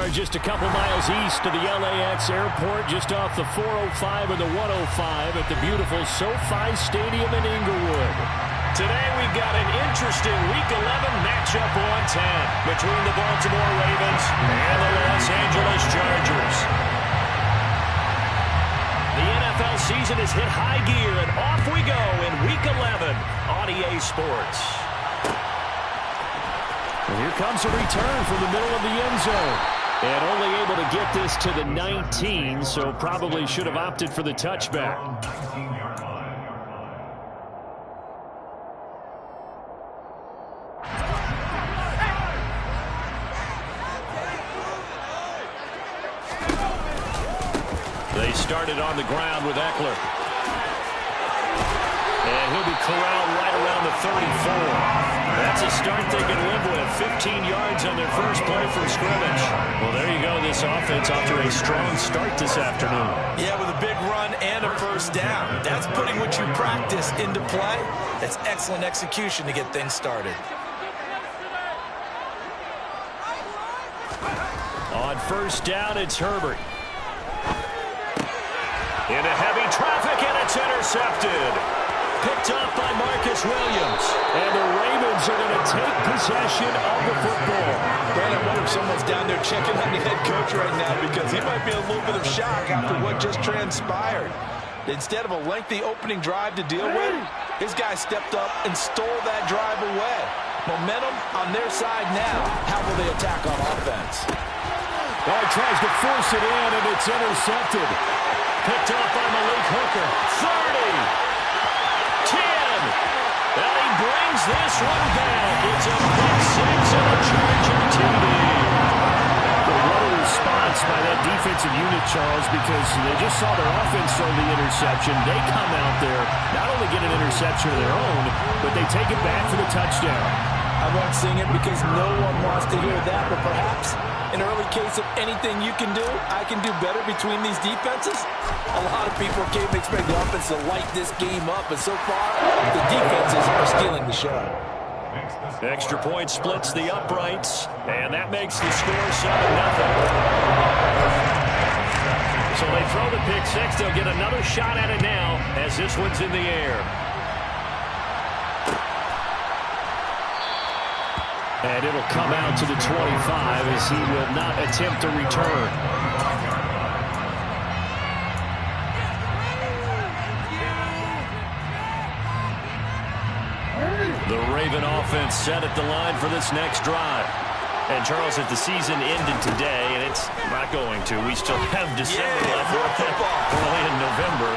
are just a couple miles east of the LAX airport, just off the 405 and the 105 at the beautiful SoFi Stadium in Inglewood. Today we've got an interesting Week 11 matchup on 10 between the Baltimore Ravens and the Los Angeles Chargers. The NFL season has hit high gear, and off we go in Week 11 on EA Sports. And here comes a return from the middle of the end zone. And only able to get this to the 19, so probably should have opted for the touchback. They started on the ground with Eggland. And he'll be corralled right around the 34. That's a start they can live with. 15 yards on their first play from scrimmage. Well, there you go. This offense off to a strong start this afternoon. Yeah, with a big run and a first down. That's putting what you practice into play. That's excellent execution to get things started. On first down, it's Herbert. Into heavy traffic, and it's intercepted. Picked up by Marcus Williams. And the Ravens are going to take possession of the football. Brad, I wonder if someone's down there checking on the head coach right now, because he might be in a little bit of shock after what just transpired. Instead of a lengthy opening drive to deal with, his guy stepped up and stole that drive away. Momentum on their side now. How will they attack on offense? Oh, he tries to force it in, and it's intercepted. Picked up by Malik Hooker. 30. 10. And he brings this one back. It's a pick six and a Charger TD. What a response by that defensive unit, Charles, because they just saw their offense throw the interception. They come out there, not only get an interception of their own, but they take it back for the touchdown. I won't sing it because no one wants to hear that, but perhaps an early case of anything you can do, I can do better between these defenses. A lot of people came to expect the offense to light this game up, but so far, the defenses are stealing the show. Extra point splits the uprights, and that makes the score 7-0. So they throw the pick six. They'll get another shot at it now as this one's in the air. And it'll come out to the 25 as he will not attempt a return. The Raven offense set at the line for this next drive. And, Charles, if the season ended today, and it's not going to, we still have December left, early in November,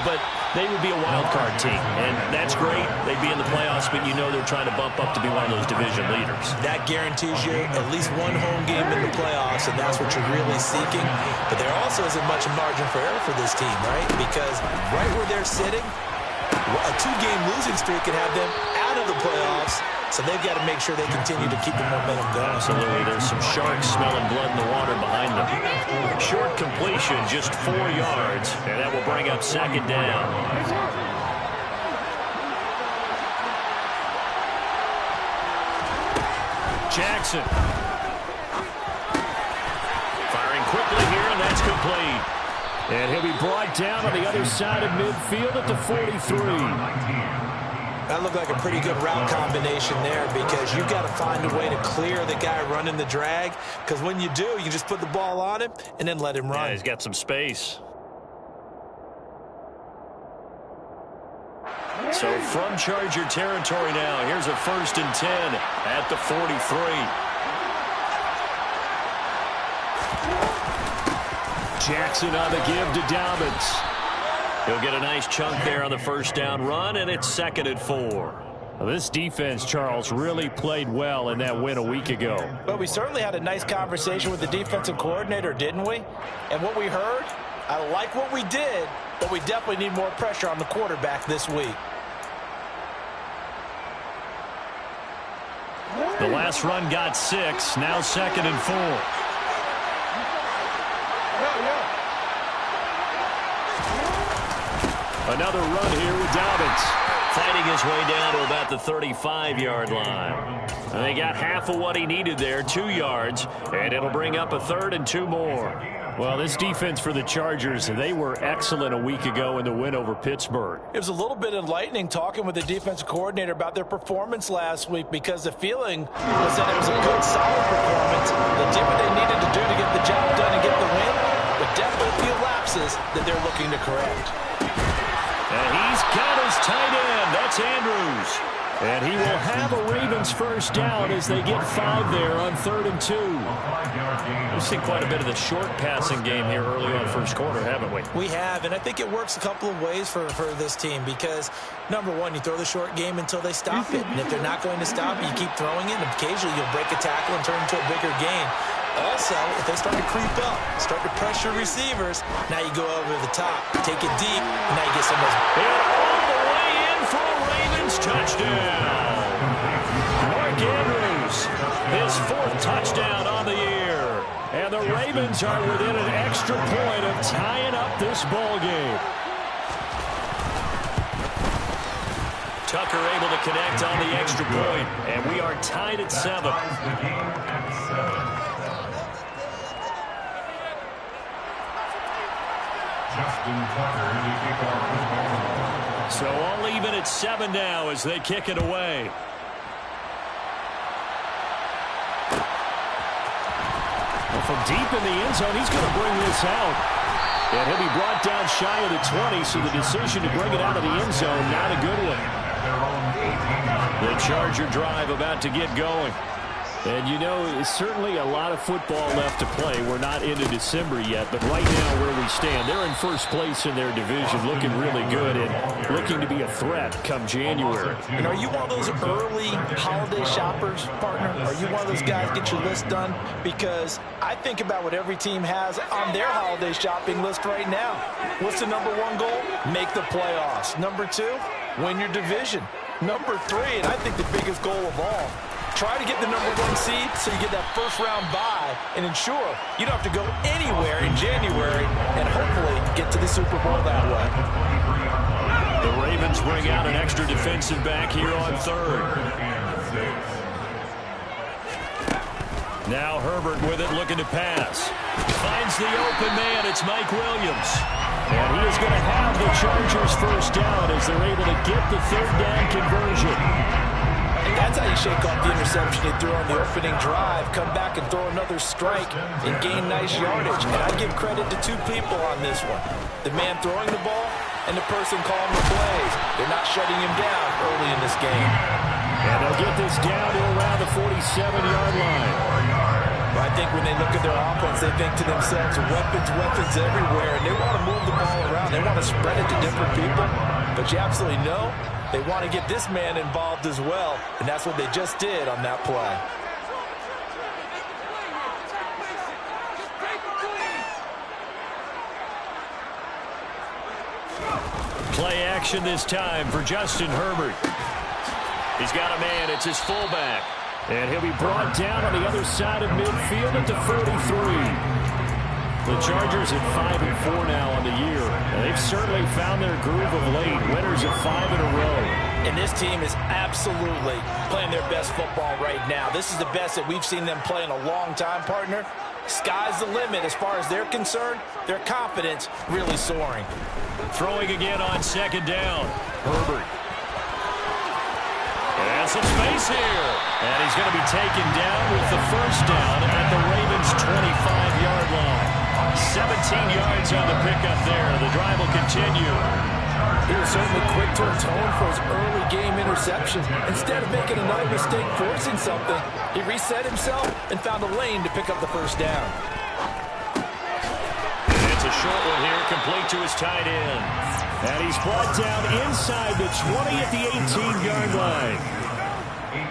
but they would be a wild card team, and that's great. They'd be in the playoffs, but you know they're trying to bump up to be one of those division leaders. That guarantees you at least one home game in the playoffs, and that's what you're really seeking. But there also isn't much margin for error for this team, right? Because right where they're sitting, a two-game losing streak could have them out of the playoffs. So they've got to make sure they continue to keep the momentum going. Absolutely. There's some sharks smelling blood in the water behind them. Short completion, just 4 yards, and that will bring up second down. Jackson. Firing quickly here, and that's complete. And he'll be brought down on the other side of midfield at the 43. That looked like a pretty good route combination there, because you've got to find a way to clear the guy running the drag, because when you do, you just put the ball on him and then let him run. Yeah, he's got some space. So from Charger territory now, here's a 1st and 10 at the 43. Jackson on the give to Dobbins. He'll get a nice chunk there on the first down run, and it's 2nd and 4. Well, this defense, Charles, really played well in that win a week ago. Well, we certainly had a nice conversation with the defensive coordinator, didn't we? And what we heard, I like what we did, but we definitely need more pressure on the quarterback this week. The last run got 6, now 2nd and 4. Another run here with Dobbins. fighting his way down to about the 35-yard line. And they got half of what he needed there, 2 yards, and it'll bring up a 3rd and 2 more. Well, this defense for the Chargers, they were excellent a week ago in the win over Pittsburgh. It was a little bit enlightening talking with the defensive coordinator about their performance last week, because the feeling was that it was a good, solid performance. They did what they needed to do to get the job done and get the win, but definitely a few lapses that they're looking to correct. And he's got his tight end. That's Andrews. And he will have a Ravens first down as they get 5 there on 3rd and 2. We've seen quite a bit of the short passing game here early on first quarter, haven't we? We have, and I think it works a couple of ways for this team, because, number one, you throw the short game until they stop it. And if they're not going to stop it, you keep throwing it, and occasionally you'll break a tackle and turn into a bigger gain. Also, if they start to creep up, start to pressure receivers, now you go over the top, take it deep, and now you get some of those. And all the way in for a Ravens touchdown. Mark Andrews, his 4th touchdown on the year. And the Ravens are within an extra point of tying up this ball game. Tucker able to connect on the extra point, and we are tied at 7. So all even at 7 now as they kick it away. Well, from deep in the end zone, he's going to bring this out. And he'll be brought down shy of the 20, so the decision to bring it out of the end zone, not a good one. The Charger drive about to get going. And, you know, certainly a lot of football left to play. We're not into December yet, but right now where we stand, they're in first place in their division, looking really good and looking to be a threat come January. And are you one of those early holiday shoppers, partner? Are you one of those guys get your list done? Because I think about what every team has on their holiday shopping list right now. What's the number 1 goal? Make the playoffs. Number 2, win your division. Number 3, and I think the biggest goal of all, try to get the number 1 seed so you get that first-round bye and ensure you don't have to go anywhere in January and hopefully get to the Super Bowl that way. The Ravens bring out an extra defensive back here on 3rd. Now Herbert with it, looking to pass. Finds the open man. It's Mike Williams. And he is going to have the Chargers first down as they're able to get the 3rd down conversion. And that's how you shake off the interception he threw on the opening drive, come back and throw another strike and gain nice yardage. And I give credit to 2 people on this one. The man throwing the ball and the person calling the plays. They're not shutting him down early in this game. And they'll get this down to around the 47-yard line. But I think when they look at their offense, they think to themselves, weapons everywhere, and they want to move the ball around. They want to spread it to different people. But you absolutely know they want to get this man involved as well, and that's what they just did on that play. Play action this time for Justin Herbert. He's got a man. It's his fullback. And he'll be brought down on the other side of midfield at the 43. The Chargers at 5-4 now on the year. And they've certainly found their groove of late. Winners of 5 in a row. And this team is absolutely playing their best football right now. This is the best that we've seen them play in a long time, partner. Sky's the limit as far as they're concerned. Their confidence really soaring. Throwing again on 2nd down. Herbert. And some space here. And he's going to be taken down with the first down at the Ravens' 25-yard line. 17 yards on the pickup there. The drive will continue. He was certainly quick to atone for his early game interception. Instead of making another mistake forcing something, he reset himself and found a lane to pick up the first down. And it's a short one here, complete to his tight end. And he's brought down inside the 20 at the 18-yard line.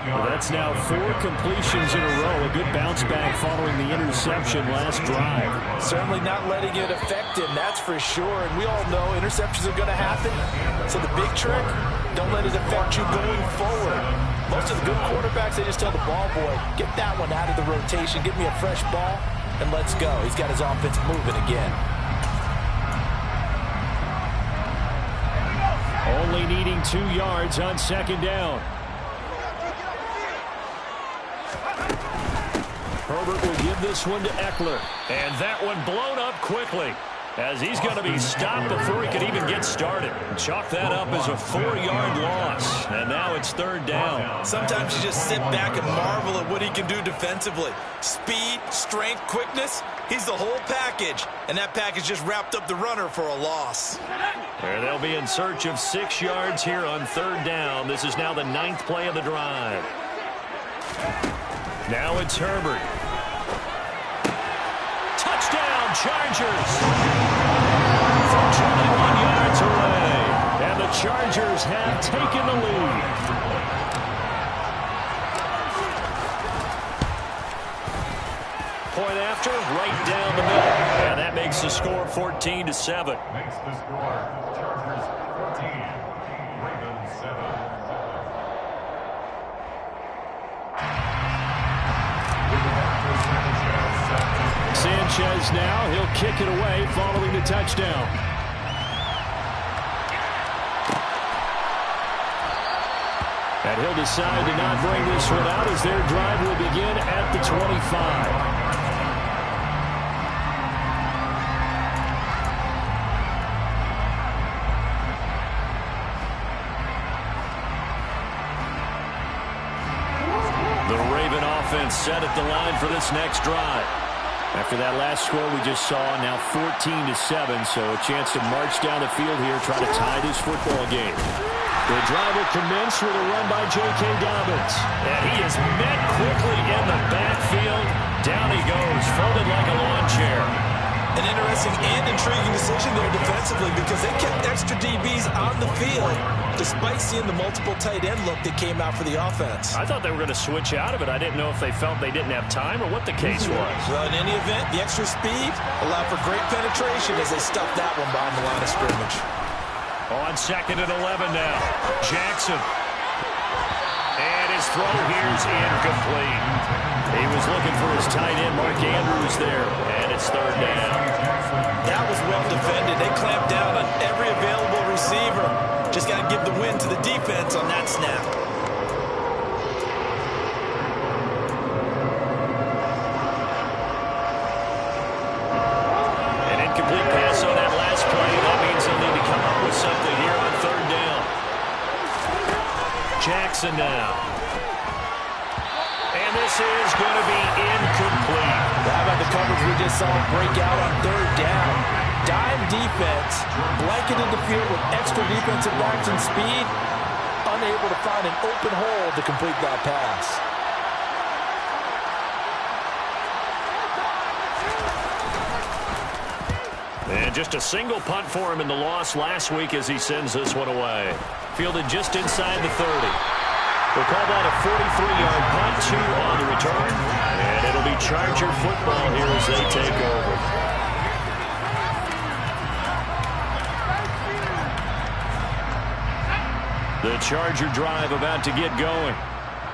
Well, that's now 4 completions in a row. A good bounce back following the interception last drive. Certainly not letting it affect him, that's for sure. And we all know interceptions are going to happen. So the big trick, don't let it affect you going forward. Most of the good quarterbacks, they just tell the ball boy, get that one out of the rotation, give me a fresh ball, and let's go. He's got his offense moving again. Only needing 2 yards on second down. Herbert will give this one to Eggland. And that one blown up quickly, as he's going to be stopped before he could even get started. Chalk that up as a 4-yard loss. And now it's third down. Sometimes you just sit back and marvel at what he can do defensively. Speed, strength, quickness. He's the whole package. And that package just wrapped up the runner for a loss. There they'll be in search of 6 yards here on third down. This is now the 9th play of the drive. Now it's Herbert. Touchdown, Chargers. From 21 yards away. And the Chargers have taken the lead. Point after, right down the middle. And that makes the score 14-7. Makes the score Chargers 14, Ravens 7. Sanchez now, he'll kick it away following the touchdown. And he'll decide to not bring this one out as their drive will begin at the 25. The Raven offense set at the line for this next drive. After that last score we just saw, now 14-7, so a chance to march down the field here, try to tie this football game. The drive will commence with a run by J.K. Dobbins. And he is met quickly in the backfield. Down he goes, folded like a lawn chair. An interesting and intriguing decision there defensively, because they kept extra DBs on the field despite seeing the multiple tight end look that came out for the offense. I thought they were going to switch out of it. I didn't know if they felt they didn't have time or what the case was. Well, in any event, the extra speed allowed for great penetration as they stuffed that one behind the line of scrimmage. On 2nd and 11 now. Jackson. And his throw here's incomplete. He was looking for his tight end, Mark Andrews, there. And it's third down. That was well defended. They clamped down on every available receiver. Just got to give the win to the defense on that snap. An incomplete pass on that last play. That means they'll need to come up with something here on third down. Jackson now. And this is going to be incomplete. How about the coverage we just saw break out on third down? Dime defense, blanketed the field with extra defensive backs and speed, unable to find an open hole to complete that pass. And just a single punt for him in the loss last week as he sends this one away. Fielded just inside the 30. We'll call that a 43-yard punt, 2 on the return. And it'll be Charger football here as they take over. The Charger drive about to get going.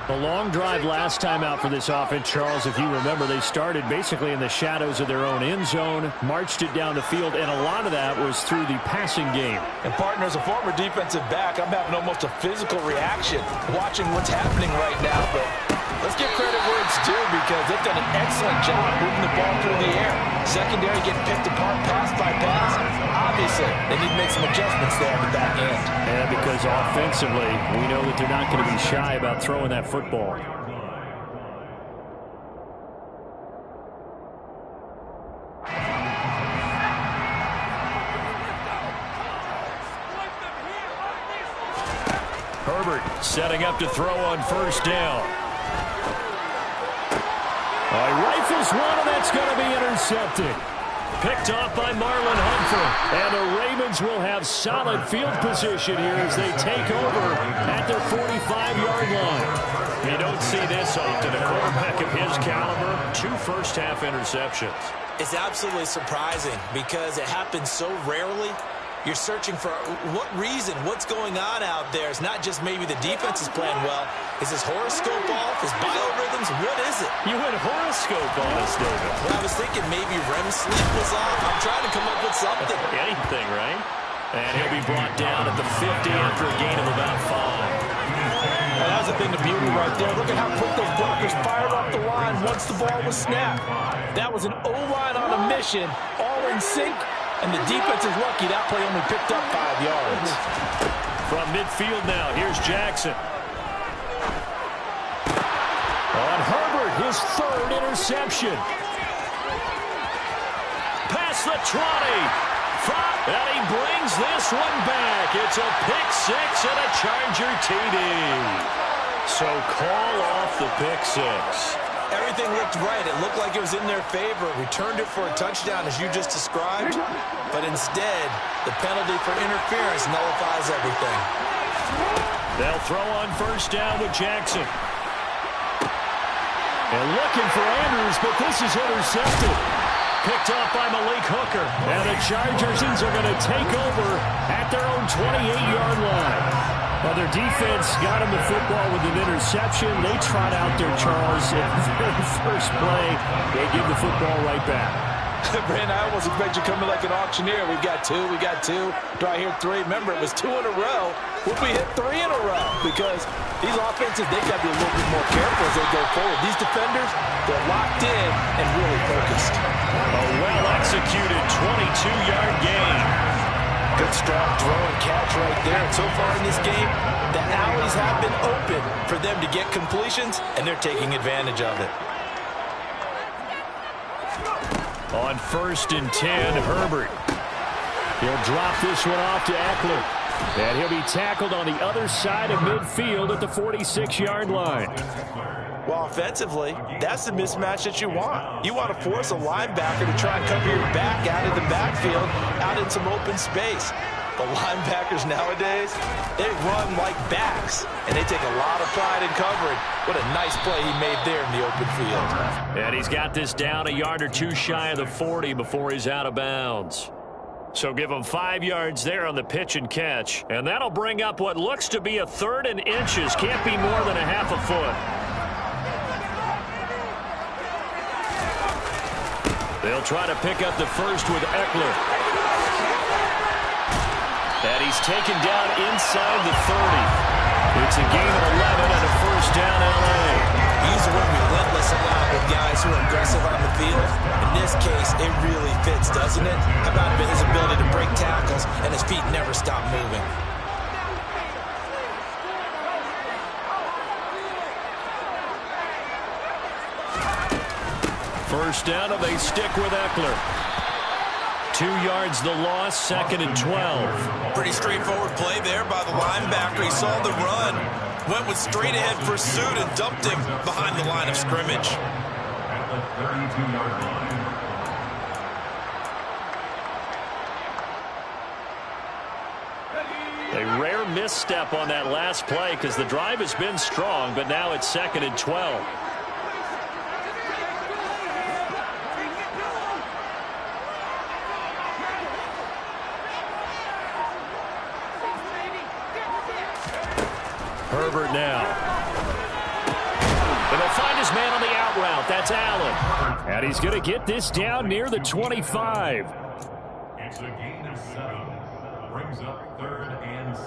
A long drive last time out for this offense, Charles. If you remember, they started basically in the shadows of their own end zone, marched it down the field, and a lot of that was through the passing game. And, partner, as a former defensive back, I'm having almost a physical reaction watching what's happening right now. But let's give credit where it's due, because they've done an excellent job moving the ball through the air. Secondary getting picked apart pass by pass. Obviously, they need to make some adjustments there on the back end. And because offensively, we know that they're not going to be shy about throwing that football. Herbert setting up to throw on first down. Rifles one, and that's going to be intercepted. Picked off by Marlon Humphrey. And the Ravens will have solid field position here as they take over at their 45-yard line. You don't see this often. A quarterback of his caliber, 2 first-half interceptions. It's absolutely surprising because it happens so rarely. You're searching for what reason, what's going on out there. It's not just maybe the defense is playing well. Is his horoscope off? His biorhythms? What is it? You went horoscope on us, David. Well, I was thinking maybe REM sleep was off. I'm trying to come up with something. Anything, right? And he'll be brought down at the 50 after a gain of about 5. Well, that was a thing of beauty right there. Look at how quick those blockers fired off the line once the ball was snapped. That was an O-line on a mission, all in sync, and the defense is lucky that play only picked up 5 yards. From midfield now, here's Jackson. On Herbert, his 3rd interception. Past the 20. And he brings this one back. It's a pick 6 and a Charger TD. So call off the pick 6. Everything looked right. It looked like it was in their favor. Returned it for a touchdown, as you just described. But instead, the penalty for interference nullifies everything. They'll throw on 1st down with Jackson. And looking for Andrews, but this is intercepted. Picked off by Malik Hooker. And the Chargers are going to take over at their own 28-yard line. Well, their defense got him the football with an interception. They trot out there, Charles, in the very first play. They give the football right back. Brandon, I almost expect you coming like an auctioneer. We got 2. Do I hear 3? Remember, it was 2 in a row. Would we hit 3 in a row? Because these offenses, they got to be a little bit more careful as they go forward. These defenders, they're locked in and really focused. A well-executed 22-yard gain. Good strong throw and catch right there. And so far in this game, the alleys have been open for them to get completions, and they're taking advantage of it. On 1st and 10, Herbert. He'll drop this one off to Eggland. And he'll be tackled on the other side of midfield at the 46-yard line. Well, offensively, that's the mismatch that you want. You want to force a linebacker to try and cover your back out of the backfield, out in some open space. The linebackers nowadays, they run like backs, and they take a lot of pride in covering. What a nice play he made there in the open field. And he's got this down a yard or 2 shy of the 40 before he's out of bounds. So give him 5 yards there on the pitch and catch. And that'll bring up what looks to be a 3rd and inches. Can't be more than a half a foot. They'll try to pick up the 1st with Eggland. And he's taken down inside the 30. It's a gain of 11 and a 1st down, L.A. He's the one relentless around with guys who are aggressive on the field. In this case, it really fits, doesn't it? How about his ability to break tackles and his feet never stop moving? First down, and they stick with Eggland. 2 yards the loss, 2nd and 12. Pretty straightforward play there by the linebacker. He saw the run, went with straight ahead pursuit and dumped him behind the line of scrimmage. At the 32-yard line. A rare misstep on that last play because the drive has been strong, but now it's 2nd and 12. Herbert now. And they'll find his man on the out route. That's Allen. And he's going to get this down near the 25. It's a gain of 7. Brings up 3rd and 6.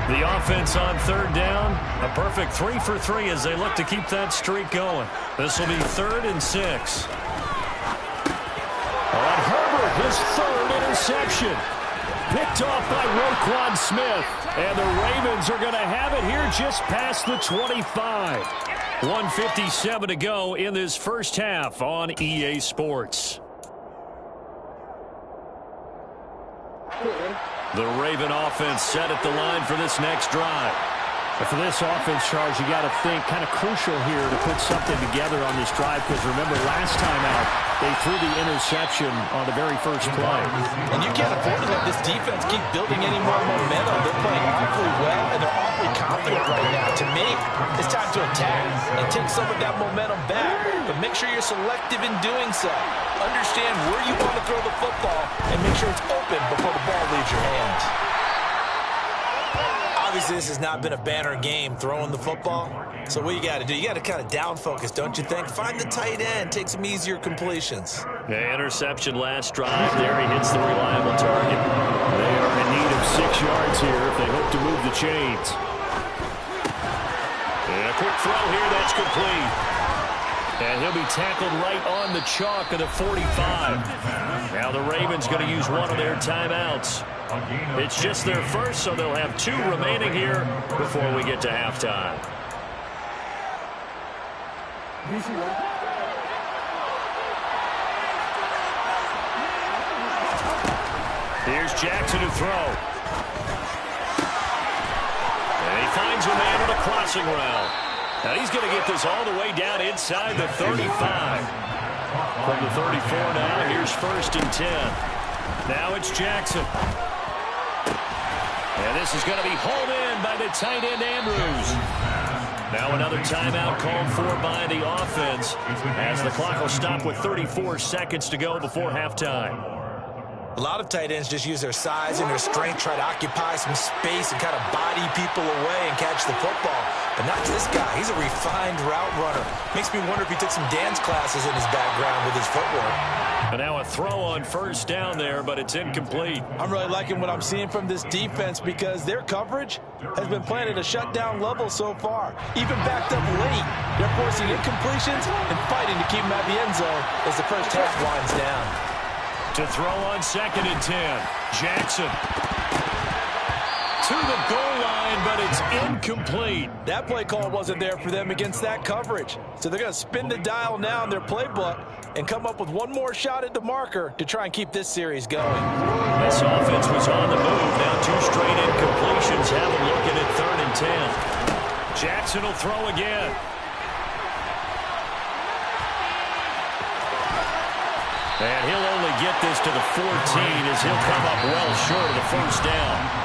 The offense on 3rd down. A perfect 3 for 3 as they look to keep that streak going. This will be 3rd and 6. On Herbert, his 3rd interception. Picked off by Roquan Smith. And the Ravens are going to have it here just past the 25. 1:57 to go in this first half on EA Sports. The Raven offense set at the line for this next drive. But for this offense, Charles, you got to think kind of crucial here to put something together on this drive because remember last time out they threw the interception on the very first play. And you can't afford to let this defense keep building any more momentum. They're playing awfully well and they're awfully confident right now. To me, it's time to attack and take some of that momentum back. But make sure you're selective in doing so. Understand where you want to throw the football and make sure it's open before the ball leaves your hands. Obviously, this has not been a banner game throwing the football. So what you got to do, you got to kind of down focus, don't you think? Find the tight end, take some easier completions. Yeah, interception last drive. There he hits the reliable target. They are in need of 6 yards here if they hope to move the chains. And a quick throw here, that's complete. And he'll be tackled right on the chalk of the 45. Now the Ravens going to use one of their timeouts. It's just their first, so they'll have 2 remaining here before we get to halftime. Here's Jackson to throw. And he finds a man on a crossing route. Now he's going to get this all the way down inside the 35. From the 34 now, here's 1st and 10. Now it's Jackson. And this is going to be hauled in by the tight end, Andrews. Now another timeout called for by the offense as the clock will stop with 34 seconds to go before halftime. A lot of tight ends just use their size and their strength, try to occupy some space and kind of body people away and catch the football. But not this guy. He's a refined route runner. Makes me wonder if he took some dance classes in his background with his footwork. And now a throw on 1st down there, but it's incomplete. I'm really liking what I'm seeing from this defense because their coverage has been playing at a shutdown level so far. Even backed up late, they're forcing incompletions and fighting to keep them at the end zone as the first half winds down. To throw on 2nd and 10. Jackson. To the goal line, but it's incomplete. That play call wasn't there for them against that coverage. So they're going to spin the dial now in their playbook and come up with one more shot at the marker to try and keep this series going. This offense was on the move. Now 2 straight incompletions have them looking at 3rd and 10. Jackson will throw again. And he'll only get this to the 14 as he'll come up well short of the 1st down.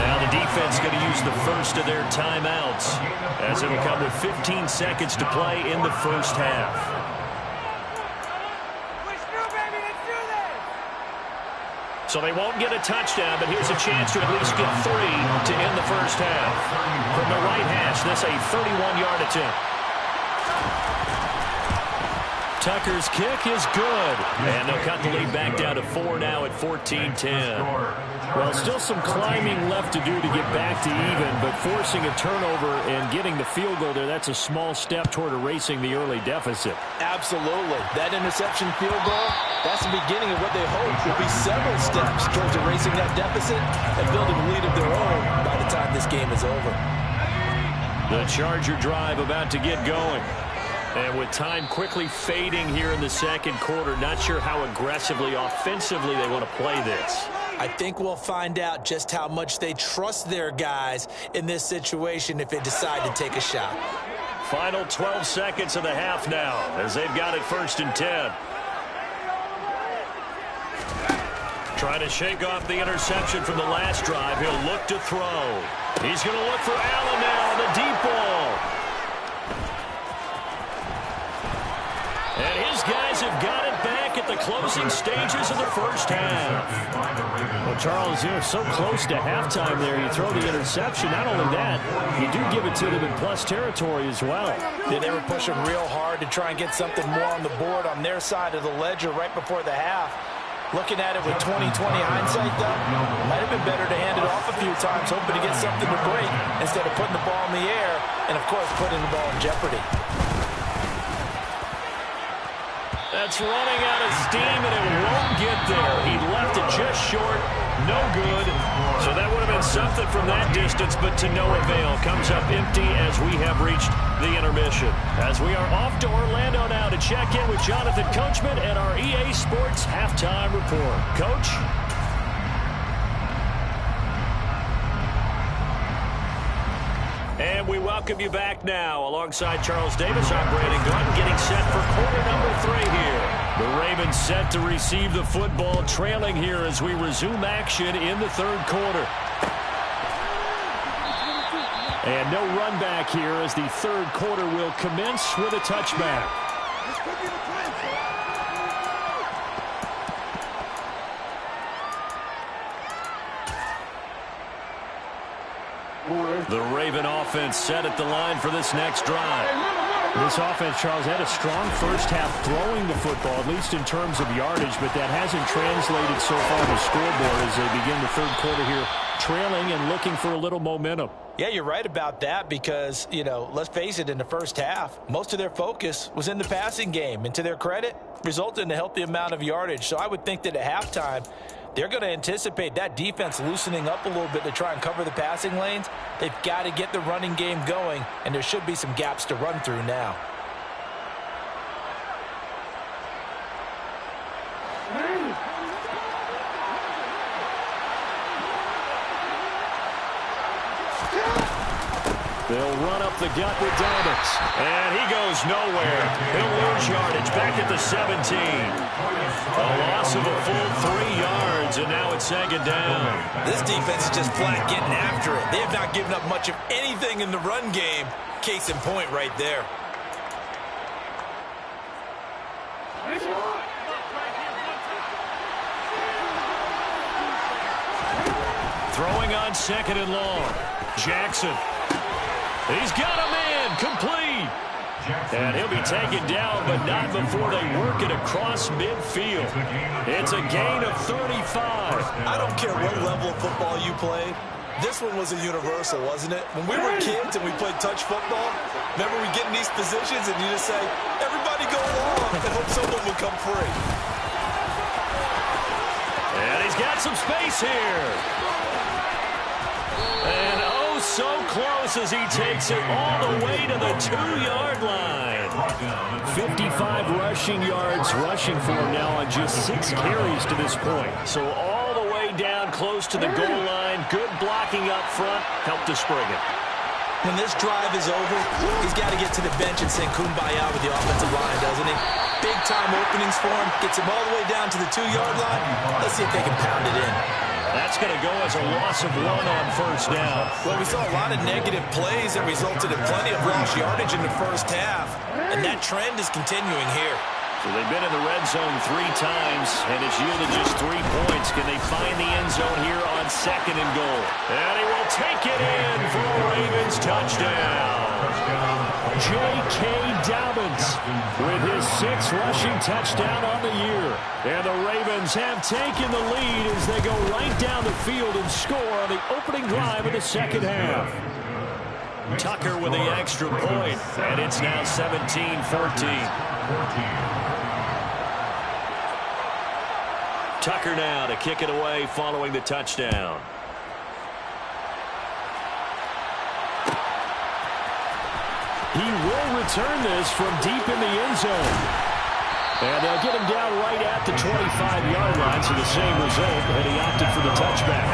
Now the defense going to use the first of their timeouts as it'll come with 15 seconds to play in the 1st half. So they won't get a touchdown, but here's a chance to at least get 3 to end the 1st half. From the right hash, this a 31-yard attempt. Tucker's kick is good. And they'll cut the lead back down to 4 now at 14-10. Well, still some climbing left to do to get back to even, but forcing a turnover and getting the field goal there, that's a small step toward erasing the early deficit. Absolutely. That interception field goal, that's the beginning of what they hope will be several steps towards erasing that deficit and building a lead of their own by the time this game is over. The Charger drive about to get going. And with time quickly fading here in the 2nd quarter, not sure how aggressively, offensively they want to play this. I think we'll find out just how much they trust their guys in this situation if they decide to take a shot. Final 12 seconds of the half now as they've got it 1st and 10. Trying to shake off the interception from the last drive. He'll look to throw. He's going to look for Allen now on the deep ball. And his guys have got it back at the closing stages of the 1st half. Well, Charles, you're so close to halftime there. You throw the interception. Not only that, you do give it to them in plus territory as well. Yeah, they were pushing real hard to try and get something more on the board on their side of the ledger right before the half. Looking at it with 20/20 hindsight, though, might have been better to hand it off a few times, hoping to get something to break instead of putting the ball in the air and, of course, putting the ball in jeopardy. That's running out of steam, and it won't get there. He left it just short. No good. So that would have been something from that distance, but to no avail. Comes up empty as we have reached the intermission. As we are off to Orlando now to check in with Jonathan Coachman and our EA Sports Halftime Report. Coach? And we welcome you back now. Alongside Charles Davis, I'm Brandon Gunn, getting set for quarter number 3 here. The Ravens set to receive the football, trailing here as we resume action in the 3rd quarter. And no run back here as the 3rd quarter will commence with a touchback. The Raven offense set at the line for this next drive. This offense, Charles, had a strong first half throwing the football, at least in terms of yardage, but that hasn't translated so far to the scoreboard as they begin the third quarter here, trailing and looking for a little momentum. Yeah, you're right about that because, let's face it, in the first half, most of their focus was in the passing game. And to their credit, resulted in a healthy amount of yardage. So I would think that at halftime, they're going to anticipate that defense loosening up a little bit to try and cover the passing lanes. They've got to get the running game going, and there should be some gaps to run through now. They'll run up the gut with Dobbins. And he goes nowhere. He'll lose yardage back at the 17. A loss of a full 3 yards, and now it's second down. This defense is just flat getting after it. They have not given up much of anything in the run game. Case in point right there. Throwing on second and long. Jackson. He's got a man complete. And he'll be taken down, but not before they work it across midfield. It's a gain of 35. I don't care what level of football you played. This one was a universal, wasn't it? When we were kids and we played touch football, remember we get in these positions and you just say, everybody go along and hope someone will come free. And he's got some space here. And oh, so close as he takes it all the way to the 2-yard line. 55 rushing yards rushing for him now on just 6 carries to this point. So all the way down close to the goal line. Good blocking up front. Helped to spring it. When this drive is over, he's got to get to the bench and sing kumbaya with the offensive line, doesn't he? Big-time openings for him. Gets him all the way down to the 2-yard line. Let's see if they can pound it in. That's going to go as a loss of 1 on first down. Well, we saw a lot of negative plays that resulted in plenty of lost yardage in the first half, and that trend is continuing here. So they've been in the red zone 3 times, and it's yielded just 3 points. Can they find the end zone here on second and goal? And he will take it in for a Ravens touchdown. J.K. Dobbins with his 6th rushing touchdown on the year. And the Ravens have taken the lead as they go right down the field and score on the opening drive of the second half. Tucker with the extra point, and it's now 17-14. Tucker now to kick it away following the touchdown. He will return this from deep in the end zone. And they'll get him down right at the 25-yard line, so the same result, and he opted for the touchback.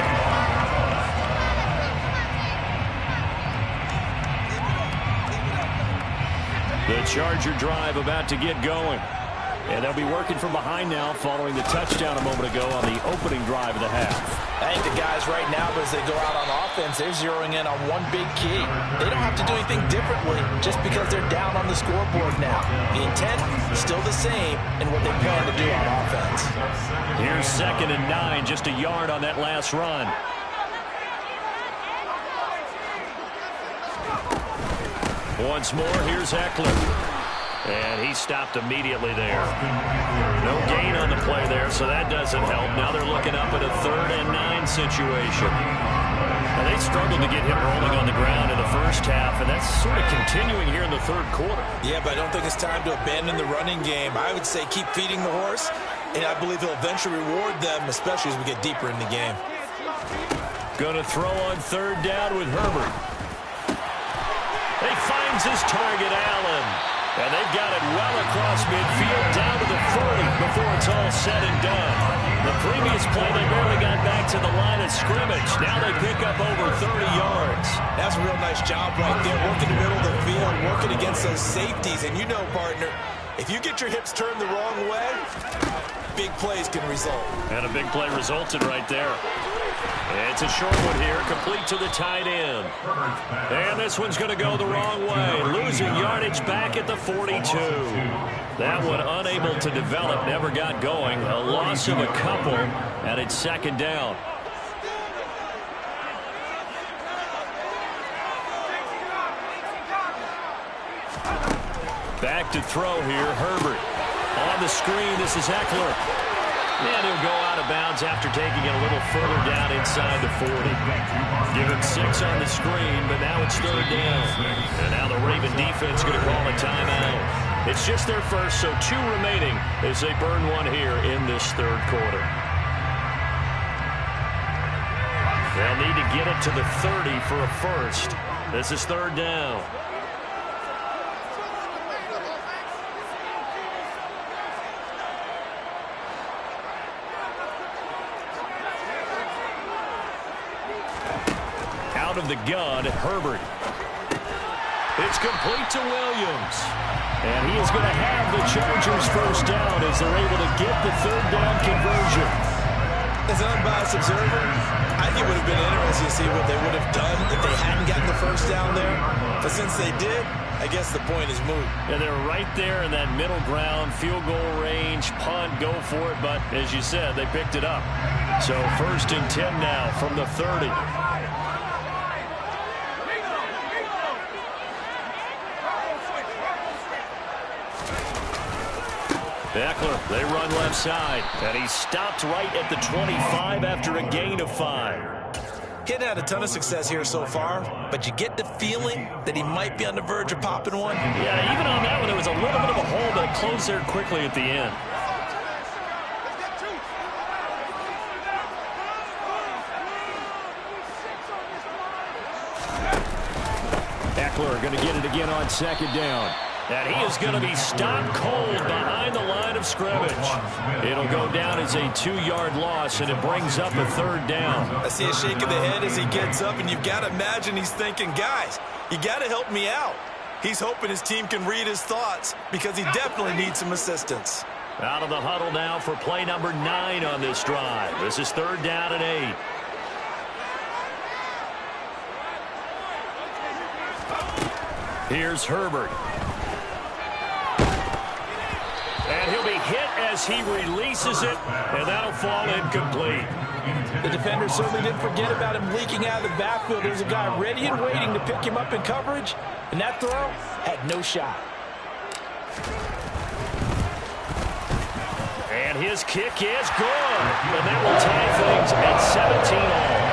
The Charger drive about to get going. And they'll be working from behind now following the touchdown a moment ago on the opening drive of the half. I think the guys right now, as they go out on offense, they're zeroing in on one big key. They don't have to do anything differently just because they're down on the scoreboard now. The intent is still the same in what they plan to do on offense. Here's 2nd and 9, just a yard on that last run. Once more, here's Eggland. And he stopped immediately there. No gain on the play there, so that doesn't help. Now they're looking up at a 3rd and 9 situation. And they struggled to get him rolling on the ground in the first half, and that's sort of continuing here in the third quarter. Yeah, but I don't think it's time to abandon the running game. I would say keep feeding the horse, and I believe he'll eventually reward them, especially as we get deeper in the game. Going to throw on 3rd down with Herbert. He finds his target, Allen. And they've got it well across midfield, down to the 40 before it's all said and done. The previous play, they barely got back to the line of scrimmage. Now they pick up over 30 yards. That's a real nice job right there, working the middle of the field, working against those safeties. And you know, partner, if you get your hips turned the wrong way, big plays can result. And a big play resulted right there. It's a short one here, complete to the tight end. And this one's going to go the wrong way. Losing yardage back at the 42. That one unable to develop, never got going. A loss of a couple, and it's 2nd down. Back to throw here, Herbert. On the screen, this is Eggland. And he'll go out of bounds after taking it a little further down inside the 40. Give him 6 on the screen, but now it's third down. And now the Raven defense going to call a timeout. It's just their first, so 2 remaining as they burn one here in this third quarter. They'll need to get it to the 30 for a first. This is third down. Out of the gun, Herbert. It's complete to Williams. And he is going to have the Chargers first down as they're able to get the third down conversion. As an unbiased observer, I think it would have been interesting to see what they would have done if they hadn't gotten the first down there. But since they did, I guess the point is moot. And they're right there in that middle ground, field goal range, punt, go for it. But as you said, they picked it up. So 1st and 10 now from the 30. Eggland, they run left side. And he stopped right at the 25 after a gain of 5. He hadn't had a ton of success here so far, but you get the feeling that he might be on the verge of popping one. Yeah, even on that one, there was a little bit of a hole, but it closed there quickly at the end. Eggland going to get it again on 2nd down. And he is going to be stopped cold behind the line of scrimmage. It'll go down as a 2-yard loss, and it brings up a third down. I see a shake of the head as he gets up, and you've got to imagine he's thinking, guys, you got to help me out. He's hoping his team can read his thoughts because he definitely needs some assistance. Out of the huddle now for play number 9 on this drive. This is 3rd down and 8. Here's Herbert. And he'll be hit as he releases it, and that'll fall incomplete. The defender certainly didn't forget about him leaking out of the backfield. There's a guy ready and waiting to pick him up in coverage, and that throw had no shot. And his kick is good, and that will tie things at 17 all.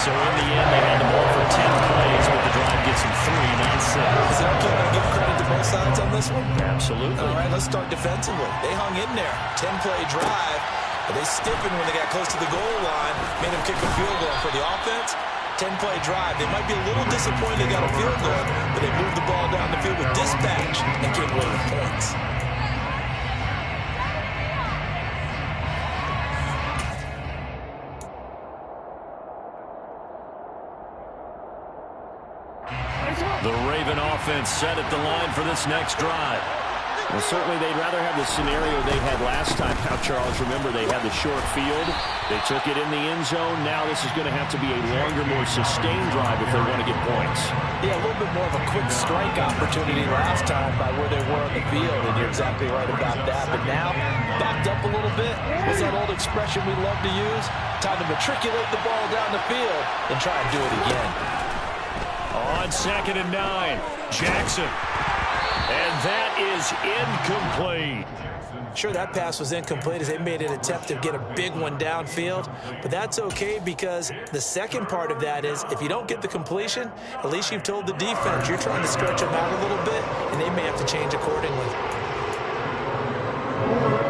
So in the end, they had the ball for 10 plays, but the drive gets them 3, not 6. Is it okay to give credit to both sides on this one? Absolutely. All right, let's start defensively. They hung in there. 10-play drive, but they stiffened when they got close to the goal line, made them kick a field goal. For the offense, 10-play drive. They might be a little disappointed they got a field goal, but they moved the ball down the field with dispatch and came away with points. The Raven offense set at the line for this next drive. Well, certainly they'd rather have the scenario they had last time. Now, Charles, remember, they had the short field. They took it in the end zone. Now this is going to have to be a longer, more sustained drive if they want to get points. Yeah, a little bit more of a quick strike opportunity last time by where they were on the field, and you're exactly right about that. But now, backed up a little bit. What's that old expression we love to use? Time to matriculate the ball down the field and try and do it again. On 2nd and 9, Jackson. And that is incomplete. Sure, that pass was incomplete as they made an attempt to get a big one downfield. But that's okay because the second part of that is if you don't get the completion, at least you've told the defense you're trying to stretch them out a little bit, and they may have to change accordingly.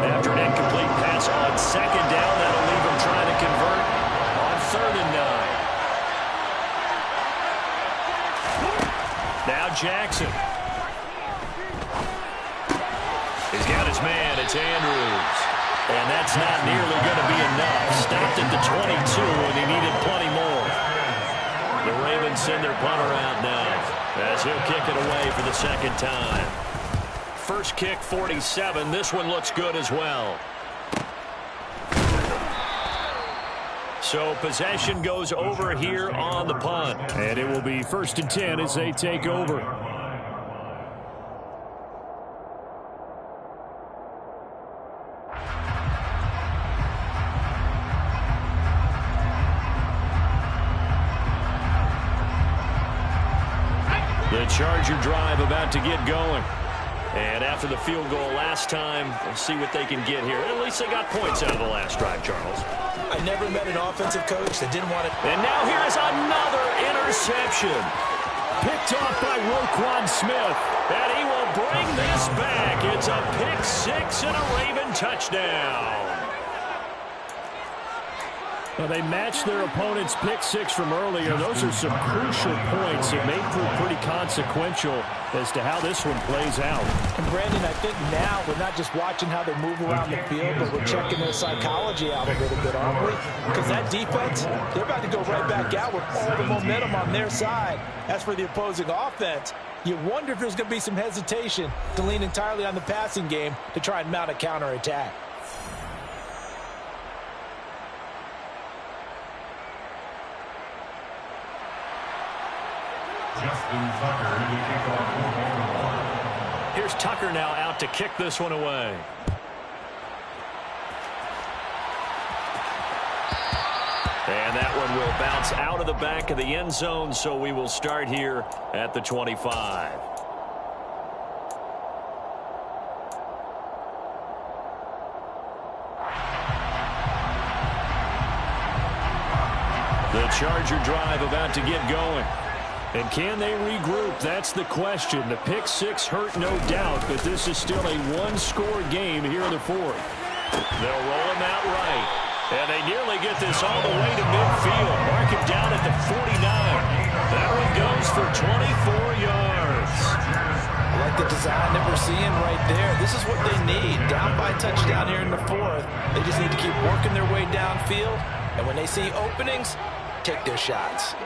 After an incomplete pass on 2nd down, that'll leave them trying to convert on 3rd and 9. Now Jackson. He's got his man. It's Andrews. And that's not nearly going to be enough. Stopped at the 22, and he needed plenty more. The Ravens send their punter out now as he'll kick it away for the second time. First kick, 47. This one looks good as well. So possession goes over here on the punt. And it will be 1st and 10 as they take over. The Charger drive about to get going. And after the field goal last time, we'll see what they can get here. At least they got points out of the last drive, Charles. I never met an offensive coach that didn't want it. And now here's another interception. Picked off by Roquan Smith. And he will bring this back. It's a pick six and a Raven touchdown. Well, they matched their opponent's pick six from earlier. Those are some crucial points. It may prove pretty consequential as to how this one plays out. And Brandon, I think now we're not just watching how they move around the field, but we're checking their psychology out a little bit, aren't we? Because that defense, they're about to go right back out with all the momentum on their side. As for the opposing offense, you wonder if there's going to be some hesitation to lean entirely on the passing game to try and mount a counterattack. Justin Tucker to kick off for Baltimore. Here's Tucker now out to kick this one away. And that one will bounce out of the back of the end zone, so we will start here at the 25. The Charger drive about to get going. And can they regroup? That's the question. The pick six hurt, no doubt, but this is still a one-score game here in the fourth. They'll roll him out right. And they nearly get this all the way to midfield. Mark him down at the 49. That one goes for 24 yards. I like the design that we're seeing right there. This is what they need. Down by a touchdown here in the fourth. They just need to keep working their way downfield. And when they see openings, take their shots.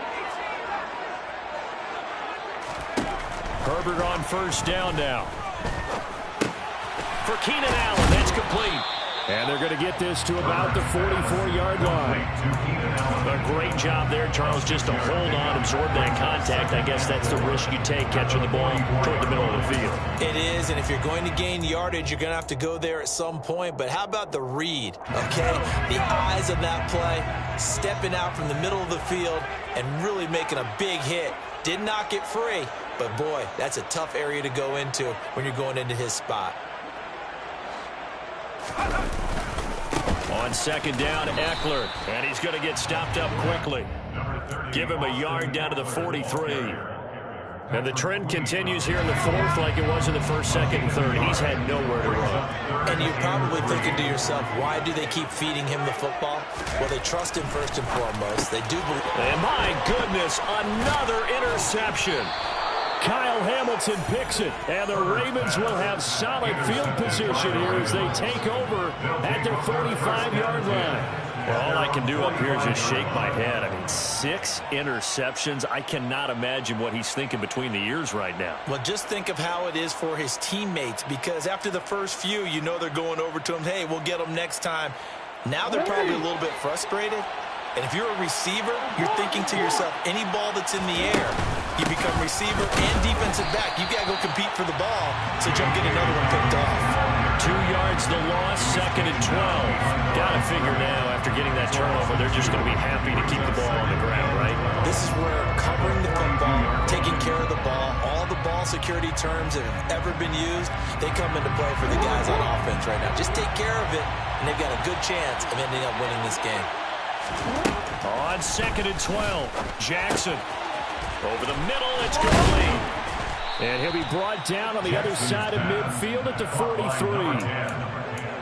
Herbert on first down now. For Keenan Allen, that's complete. And they're going to get this to about the 44-yard line. A great job there, Charles, just to hold on, absorb that contact. I guess that's the risk you take catching the ball toward the middle of the field. It is, and if you're going to gain yardage, you're going to have to go there at some point. But how about the read, okay? The eyes of that play, stepping out from the middle of the field and really making a big hit. Did not get free, but boy, that's a tough area to go into when you're going into his spot. On second down, Eggland, and he's going to get stopped up quickly. Give him a yard down to the 43. And the trend continues here in the fourth like it was in the first, second, and third. He's had nowhere to run. And you're probably thinking to yourself, why do they keep feeding him the football? Well, they trust him first and foremost. They do believe. And my goodness, another interception. Kyle Hamilton picks it, and the Ravens will have solid field position here as they take over at their 45-yard line. Well, all I can do up here is just shake my head. I mean, 6 interceptions. I cannot imagine what he's thinking between the ears right now. Well, just think of how it is for his teammates, because after the first few, you know they're going over to him, hey, we'll get him next time. Now they're probably a little bit frustrated. And if you're a receiver, you're thinking to yourself, any ball that's in the air, you become receiver and defensive back. You got to go compete for the ball so you don't get another one picked off. 2 yards the loss, second and 12. Got to figure now, after getting that turnover, they're just going to be happy to keep the ball on the ground, right? This is where covering the football, taking care of the ball, all the ball security terms that have ever been used, they come into play for the guys on offense right now. Just take care of it, and they've got a good chance of ending up winning this game. On second and 12, Jackson. Over the middle, it's complete. And he'll be brought down on the other side of midfield at the 43.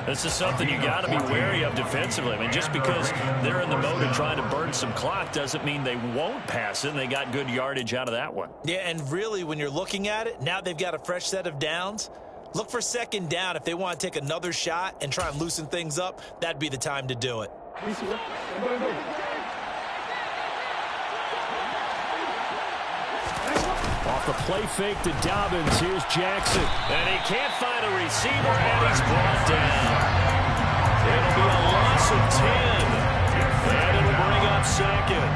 This is something you got to be wary of defensively. I mean, just because they're in the mode of trying to burn some clock doesn't mean they won't pass it. And they got good yardage out of that one. Yeah, and really, when you're looking at it, now they've got a fresh set of downs. Look for second down. If they want to take another shot and try and loosen things up, that'd be the time to do it. Off the play fake to Dobbins. Here's Jackson. And he can't find a receiver, and he's brought down. It'll be a loss of 10. And it'll bring up second.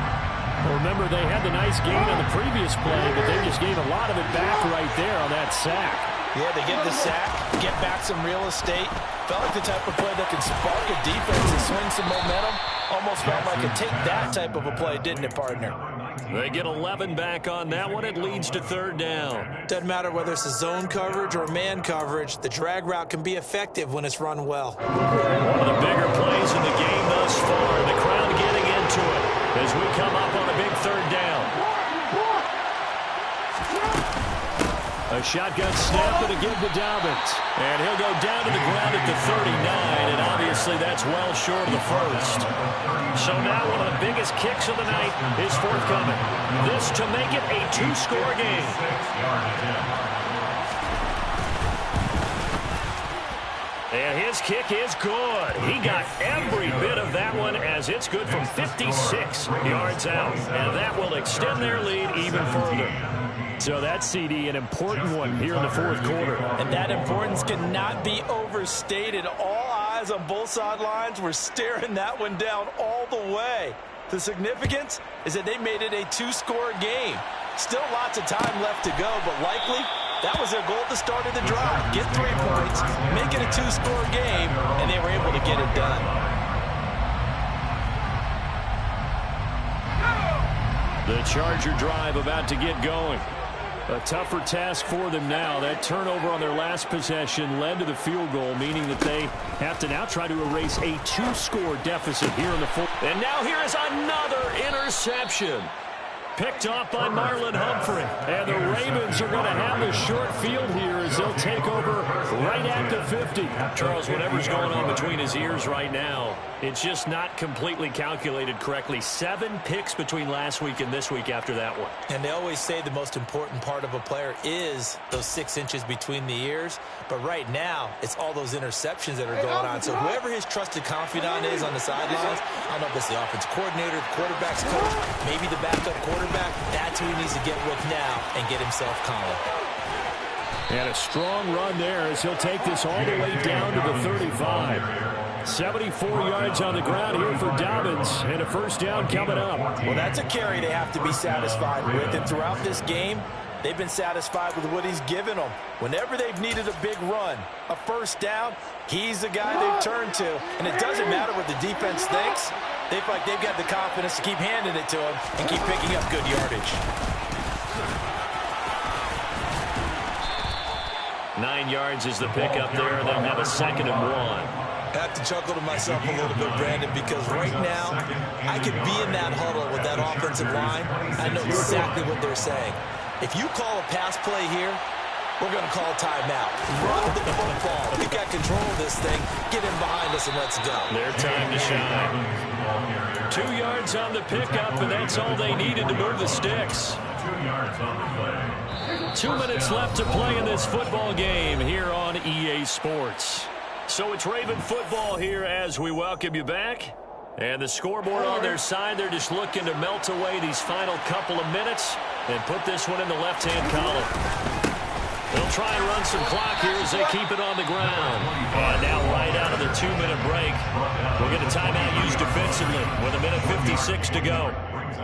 Well, remember, they had the nice gain on the previous play, but they just gave a lot of it back right there on that sack. Yeah, they get the sack, get back some real estate. Felt like the type of play that can spark a defense and swing some momentum. Almost felt like a take that type of a play, didn't it, partner? They get 11 back on that one. It leads to third down. Doesn't matter whether it's a zone coverage or man coverage. The drag route can be effective when it's run well. One of the bigger plays in the game thus far. The crowd getting into it as we come up on a big third down. A shotgun snap and a give to Dobbins. And he'll go down to the ground at the 39, and obviously that's well short of the first. So now one of the biggest kicks of the night is forthcoming. This to make it a two-score game. And his kick is good. He got every bit of that one as it's good from 56 yards out. And that will extend their lead even further. So that's, CD, an important one here in the fourth quarter. And that importance cannot be overstated. All eyes on both sidelines were staring that one down all the way. The significance is that they made it a two-score game. Still lots of time left to go, but likely that was their goal at the start of the drive. Get 3 points, make it a two-score game, and they were able to get it done. The Charger drive about to get going. A tougher task for them now. That turnover on their last possession led to the field goal, meaning that they have to now try to erase a two-score deficit here in the fourth. And now here is another interception. Picked off by Marlon Humphrey. And the Ravens are going to have the short field here as they'll take over right at the 50. Charles, whatever's going on between his ears right now, it's just not completely calculated correctly. 7 picks between last week and this week after that one. And they always say the most important part of a player is those 6 inches between the ears. But right now, it's all those interceptions that are going on. So whoever his trusted confidant is on the sidelines, I don't know if it's the offensive coordinator, the quarterback's coach, maybe the backup quarterback, that's who he needs to get with now and get himself calm. And a strong run there as he'll take this all the way down to the 35. 74 yards on the ground here for Dobbins, and a first down coming up. Well, that's a carry they have to be satisfied with, and throughout this game, they've been satisfied with what he's given them. Whenever they've needed a big run, a first down, he's the guy they've turned to. And it doesn't matter what the defense thinks. They feel like they've got the confidence to keep handing it to him and keep picking up good yardage. 9 yards is the pickup there. They'll have a 2nd and 1. I have to chuckle to myself a little bit, Brandon, because right now I could be in that huddle with that offensive line. I know exactly what they're saying. If you call a pass play here, we're going to call timeout. Run the football. We've got control of this thing. Get in behind us and let's go. Their time to shine. 2 yards on the pickup, and that's all they needed to move the sticks. 2 yards on the play. 2 minutes left to play in this football game here on EA Sports. So it's Raven football here as we welcome you back. And the scoreboard on their side, they're just looking to melt away these final couple of minutes and put this one in the left-hand column. They'll try and run some clock here as they keep it on the ground. And now right out of the 2-minute break, we'll get a timeout used defensively with 1:56 to go.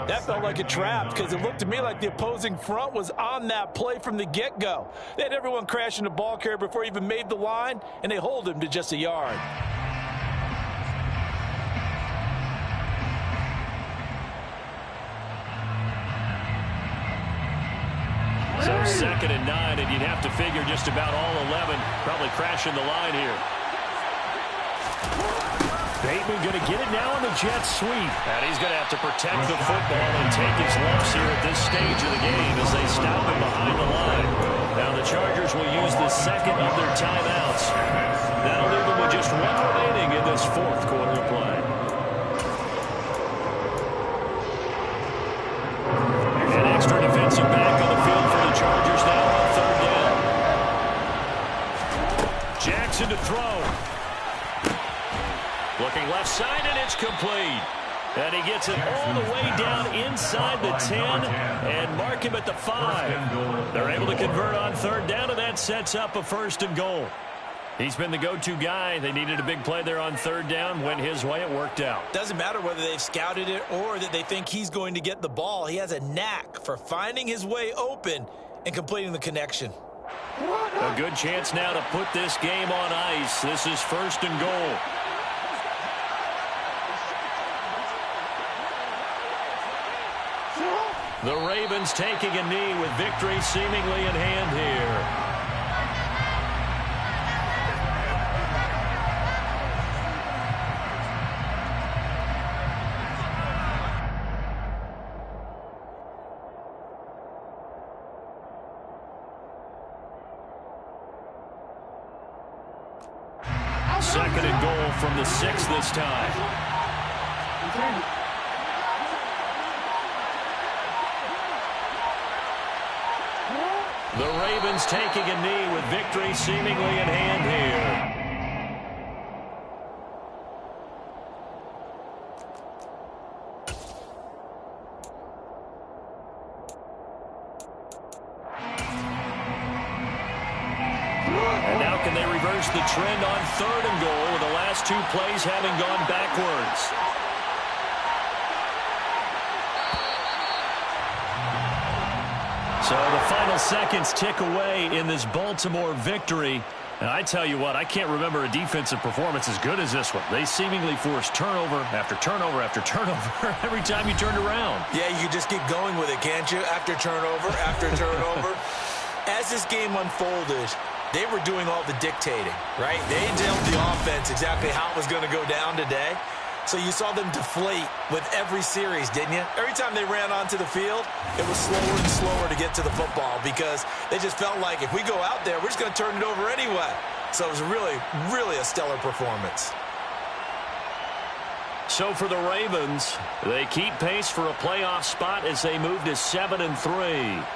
That felt like a trap because it looked to me like the opposing front was on that play from the get-go. They had everyone crashing the ball carrier before he even made the line, and they hold him to just a yard. So 2nd and 9, and you'd have to figure just about all 11 probably crashing the line here. Bateman going to get it now on the jet sweep. And he's going to have to protect the football and take his lumps here at this stage of the game as they stop him behind the line. Now the Chargers will use the 2nd of their timeouts. That'll leave them with just 1 remaining in this 4th quarter of play. An extra defensive back on the field for the Chargers now on 3rd down. Jackson to throw. Looking left side, and it's complete. And he gets it all the way down inside the 10 and mark him at the 5. They're able to convert on 3rd down, and that sets up a 1st and goal. He's been the go-to guy. They needed a big play there on 3rd down. Went his way. It worked out. Doesn't matter whether they've scouted it or that they think he's going to get the ball. He has a knack for finding his way open and completing the connection. A good chance now to put this game on ice. This is 1st and goal. The Ravens taking a knee with victory seemingly in hand here. Second and goal from the 6 this time. The Ravens taking a knee with victory seemingly in hand here. And now can they reverse the trend on third and goal with the last 2 plays having gone backwards? So the final seconds tick away in this Baltimore victory. And I tell you what, I can't remember a defensive performance as good as this one. They seemingly forced turnover after turnover after turnover every time you turned around. Yeah, you just keep going with it, can't you? After turnover, after turnover. As this game unfolded, they were doing all the dictating, right? They told the offense exactly how it was going to go down today. So you saw them deflate with every series, didn't you? Every time they ran onto the field, it was slower and slower to get to the football because they just felt like if we go out there, we're just going to turn it over anyway. So it was really, really a stellar performance. So for the Ravens, they keep pace for a playoff spot as they move to 7-3.